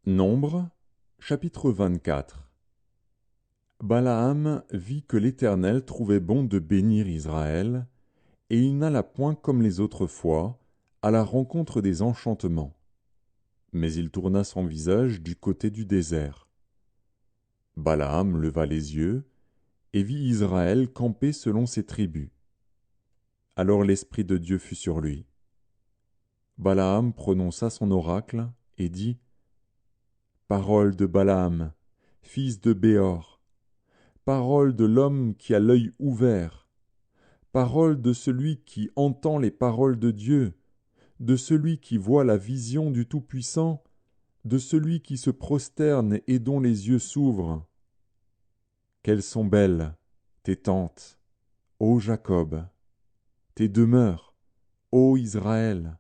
Nombre, chapitre 24. Balaam vit que l'Éternel trouvait bon de bénir Israël, et il n'alla point comme les autres fois, à la rencontre des enchantements. Mais il tourna son visage du côté du désert. Balaam leva les yeux, et vit Israël camper selon ses tribus. Alors l'Esprit de Dieu fut sur lui. Balaam prononça son oracle, et dit, « Parole de Balaam, fils de Béor, parole de l'homme qui a l'œil ouvert, parole de celui qui entend les paroles de Dieu, de celui qui voit la vision du Tout-Puissant, de celui qui se prosterne et dont les yeux s'ouvrent. Qu'elles sont belles, tes tentes, ô Jacob, tes demeures, ô Israël.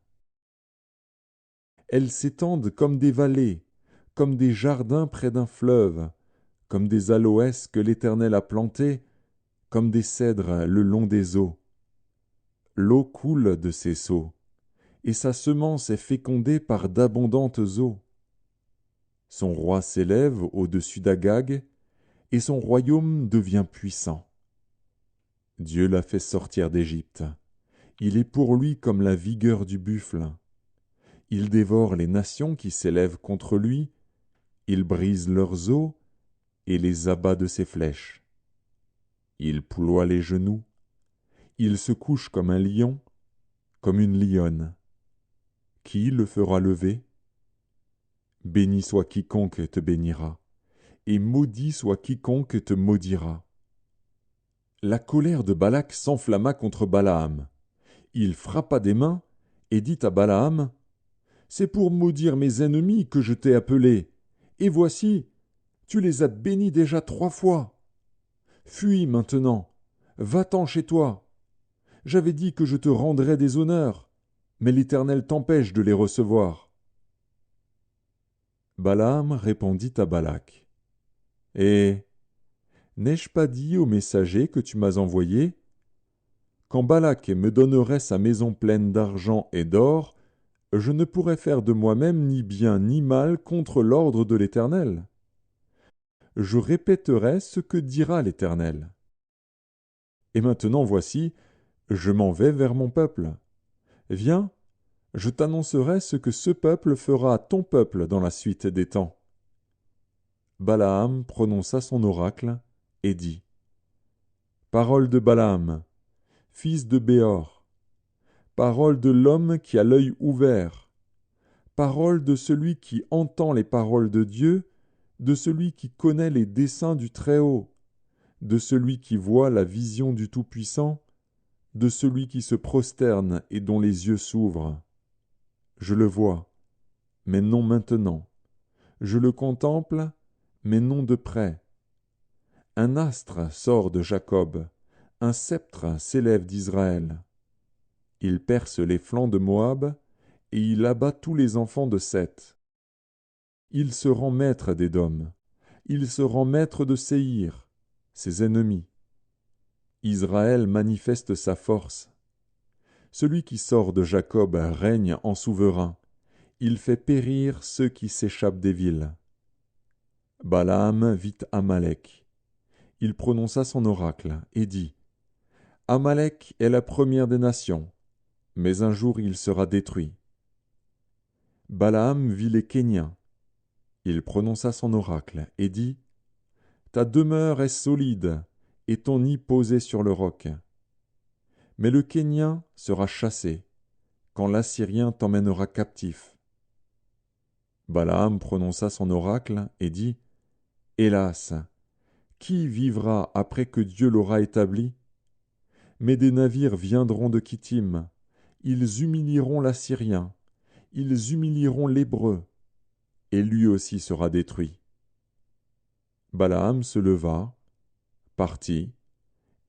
Elles s'étendent comme des vallées, comme des jardins près d'un fleuve, comme des aloès que l'Éternel a plantés, comme des cèdres le long des eaux. L'eau coule de ses seaux, et sa semence est fécondée par d'abondantes eaux. Son roi s'élève au-dessus d'Agag, et son royaume devient puissant. Dieu l'a fait sortir d'Égypte. Il est pour lui comme la vigueur du buffle. Il dévore les nations qui s'élèvent contre lui, il brise leurs os et les abat de ses flèches. Il ploie les genoux, il se couche comme un lion, comme une lionne. Qui le fera lever? Béni soit quiconque te bénira, et maudit soit quiconque te maudira. La colère de Balak s'enflamma contre Balaam. Il frappa des mains et dit à Balaam, « C'est pour maudire mes ennemis que je t'ai appelé, et voici, tu les as bénis déjà 3 fois. Fuis maintenant, va-t'en chez toi. J'avais dit que je te rendrais des honneurs, mais l'Éternel t'empêche de les recevoir. » Balaam répondit à Balak, « Eh, n'ai-je pas dit au messager que tu m'as envoyé? Quand Balak me donnerait sa maison pleine d'argent et d'or, je ne pourrais faire de moi-même ni bien ni mal contre l'ordre de l'Éternel. Je répéterai ce que dira l'Éternel. Et maintenant voici, je m'en vais vers mon peuple. Viens, je t'annoncerai ce que ce peuple fera à ton peuple dans la suite des temps. » Balaam prononça son oracle et dit, « Parole de Balaam, fils de Béor, parole de l'homme qui a l'œil ouvert, parole de celui qui entend les paroles de Dieu, de celui qui connaît les desseins du Très-Haut, de celui qui voit la vision du Tout-Puissant, de celui qui se prosterne et dont les yeux s'ouvrent. Je le vois, mais non maintenant. Je le contemple, mais non de près. Un astre sort de Jacob, un sceptre s'élève d'Israël. Il perce les flancs de Moab, et il abat tous les enfants de Seth. Il se rend maître d'Édom, il se rend maître de Séhir, ses ennemis. Israël manifeste sa force. Celui qui sort de Jacob règne en souverain, il fait périr ceux qui s'échappent des villes. Balaam vit Amalek. Il prononça son oracle et dit, « Amalek est la première des nations, mais un jour il sera détruit. » Balaam vit les Kéniens. Il prononça son oracle et dit, « Ta demeure est solide, et ton nid posé sur le roc. Mais le Kénien sera chassé, quand l'Assyrien t'emmènera captif. » Balaam prononça son oracle et dit, « Hélas, qui vivra après que Dieu l'aura établi? Mais des navires viendront de Kittim, ils humilieront l'Assyrien, ils humilieront l'Hébreu, et lui aussi sera détruit. » Balaam se leva, partit,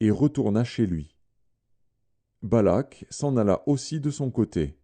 et retourna chez lui. Balak s'en alla aussi de son côté.